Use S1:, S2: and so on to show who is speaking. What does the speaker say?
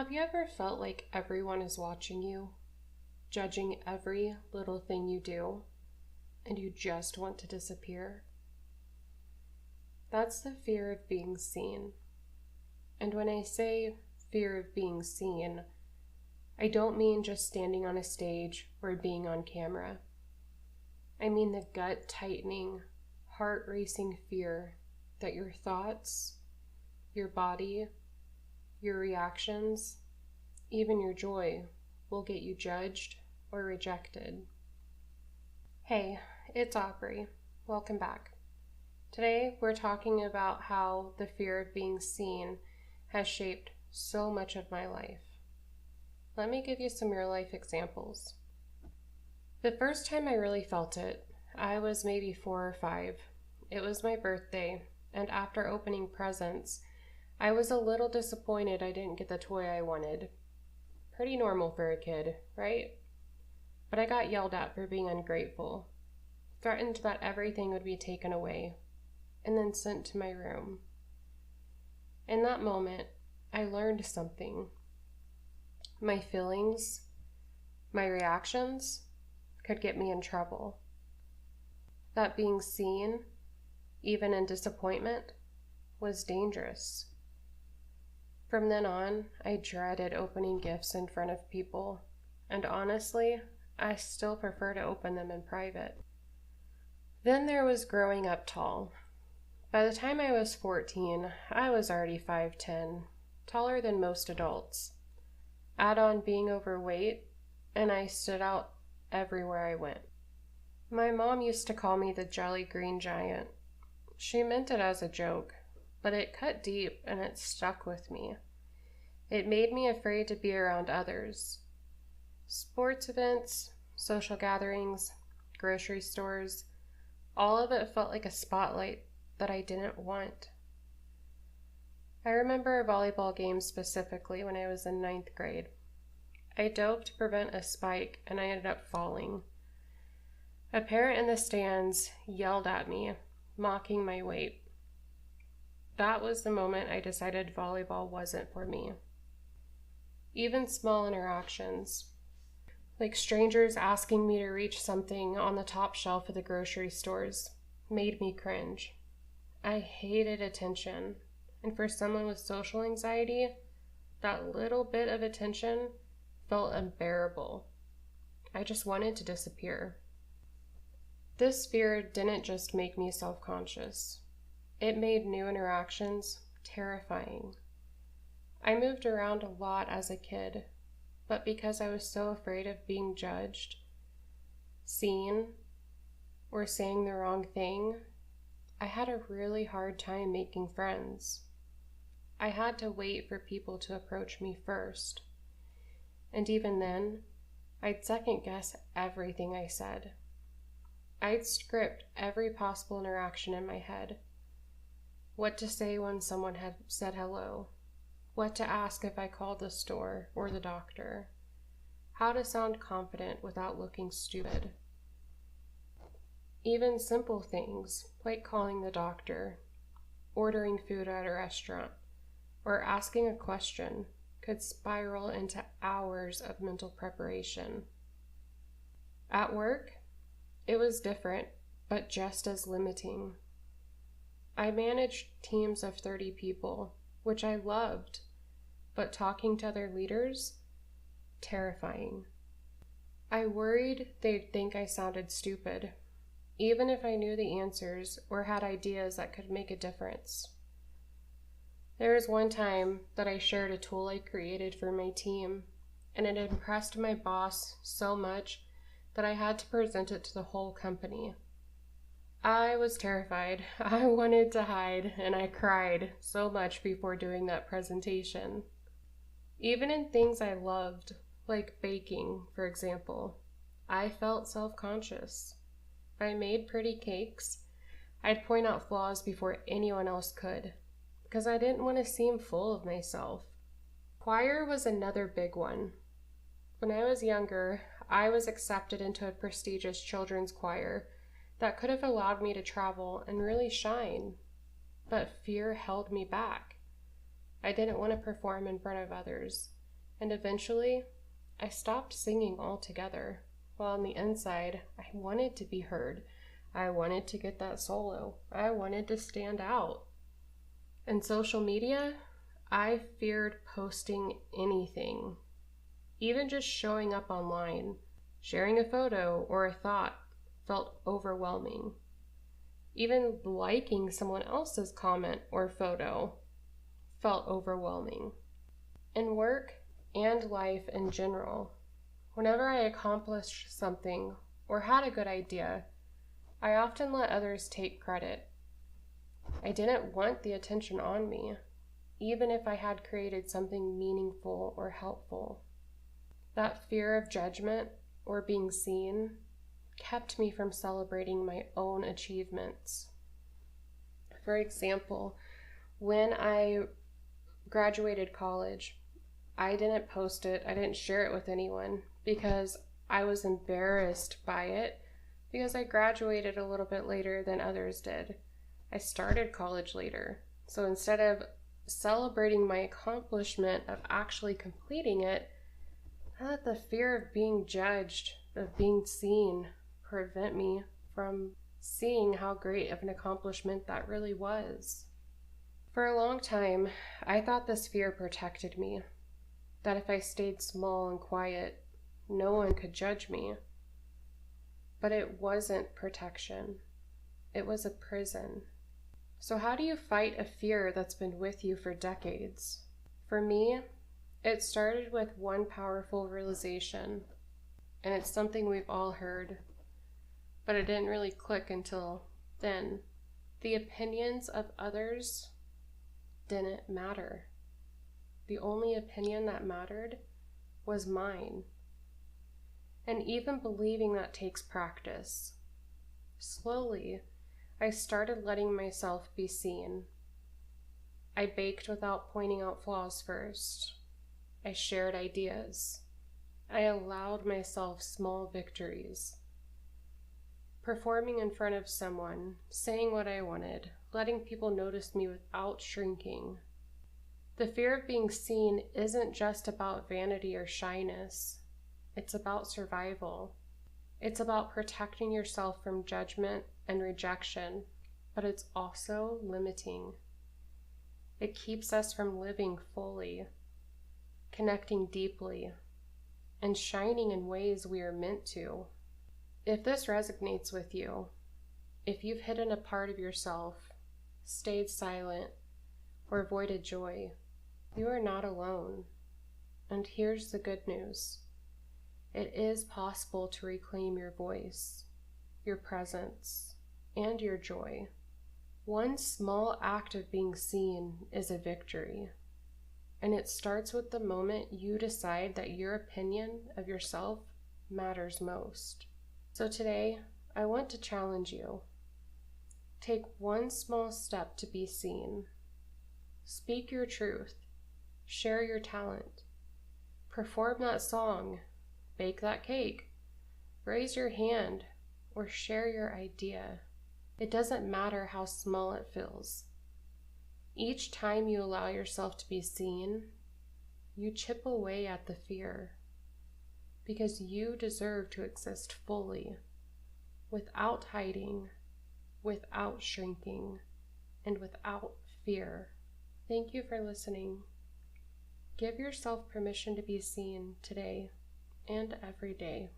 S1: Have you ever felt like everyone is watching you, judging every little thing you do, and you just want to disappear? That's the fear of being seen. And when I say fear of being seen, I don't mean just standing on a stage or being on camera. I mean the gut-tightening, heart-racing fear that your thoughts, your body, your reactions, even your joy, will get you judged or rejected. Hey, it's Aubrey. Welcome back. Today we're talking about how the fear of being seen has shaped so much of my life. Let me give you some real life examples. The first time I really felt it, I was maybe 4 or 5. It was my birthday, and after opening presents, I was a little disappointed I didn't get the toy I wanted. Pretty normal for a kid, right? But I got yelled at for being ungrateful, threatened that everything would be taken away, and then sent to my room. In that moment, I learned something. My feelings, my reactions, could get me in trouble. That being seen, even in disappointment, was dangerous. From then on, I dreaded opening gifts in front of people, and honestly, I still prefer to open them in private. Then there was growing up tall. By the time I was 14, I was already 5'10", taller than most adults. Add on being overweight, and I stood out everywhere I went. My mom used to call me the Jolly Green Giant. She meant it as a joke, but it cut deep and it stuck with me. It made me afraid to be around others. Sports events, social gatherings, grocery stores, all of it felt like a spotlight that I didn't want. I remember a volleyball game specifically when I was in 9th grade. I dove to prevent a spike and I ended up falling. A parent in the stands yelled at me, mocking my weight. That was the moment I decided volleyball wasn't for me. Even small interactions, like strangers asking me to reach something on the top shelf of the grocery stores, made me cringe. I hated attention, and for someone with social anxiety, that little bit of attention felt unbearable. I just wanted to disappear. This fear didn't just make me self-conscious. It made new interactions terrifying. I moved around a lot as a kid, but because I was so afraid of being judged, seen, or saying the wrong thing, I had a really hard time making friends. I had to wait for people to approach me first. And even then, I'd second guess everything I said. I'd script every possible interaction in my head. What to say when someone had said hello. What to ask if I called the store or the doctor. How to sound confident without looking stupid. Even simple things like calling the doctor, ordering food at a restaurant, or asking a question could spiral into hours of mental preparation. At work, it was different, but just as limiting. I managed teams of 30 people, which I loved, but talking to other leaders, terrifying. I worried they'd think I sounded stupid, even if I knew the answers or had ideas that could make a difference. There was one time that I shared a tool I created for my team, and it impressed my boss so much that I had to present it to the whole company. I was terrified. I wanted to hide, and I cried so much before doing that presentation. Even in things I loved, like baking, for example, I felt self-conscious. If I made pretty cakes, I'd point out flaws before anyone else could, because I didn't want to seem full of myself. Choir was another big one. When I was younger, I was accepted into a prestigious children's choir that could have allowed me to travel and really shine, but fear held me back. I didn't want to perform in front of others, And eventually, I stopped singing altogether, while on the inside, I wanted to be heard. I wanted to get that solo. I wanted to stand out. In social media, I feared posting anything. Even just showing up online, sharing a photo or a thought felt overwhelming. Even liking someone else's comment or photo felt overwhelming. In work and life in general, whenever I accomplished something or had a good idea, I often let others take credit. I didn't want the attention on me, even if I had created something meaningful or helpful. That fear of judgment or being seen kept me from celebrating my own achievements. For example, when I graduated college, I didn't post it, I didn't share it with anyone because I was embarrassed by it because I graduated a little bit later than others did. I started college later. So instead of celebrating my accomplishment of actually completing it, I let the fear of being judged, of being seen, prevent me from seeing how great of an accomplishment that really was. For a long time, I thought this fear protected me, that if I stayed small and quiet, no one could judge me. But it wasn't protection. It was a prison. So how do you fight a fear that's been with you for decades? For me, it started with one powerful realization, and it's something we've all heard, but it didn't really click until then. The opinions of others didn't matter. The only opinion that mattered was mine. And even believing that takes practice. Slowly, I started letting myself be seen. I baked without pointing out flaws first. I shared ideas. I allowed myself small victories. Performing in front of someone, saying what I wanted, letting people notice me without shrinking. The fear of being seen isn't just about vanity or shyness. It's about survival. It's about protecting yourself from judgment and rejection, but it's also limiting. It keeps us from living fully, connecting deeply, and shining in ways we are meant to. If this resonates with you, if you've hidden a part of yourself, stayed silent, or avoided joy, you are not alone. And here's the good news. It is possible to reclaim your voice, your presence, and your joy. One small act of being seen is a victory. And it starts with the moment you decide that your opinion of yourself matters most. So today, I want to challenge you. Take one small step to be seen. Speak your truth. Share your talent. Perform that song. Bake that cake. Raise your hand or share your idea. It doesn't matter how small it feels. Each time you allow yourself to be seen, you chip away at the fear, because you deserve to exist fully, without hiding, without shrinking, and without fear. Thank you for listening. Give yourself permission to be seen today and every day.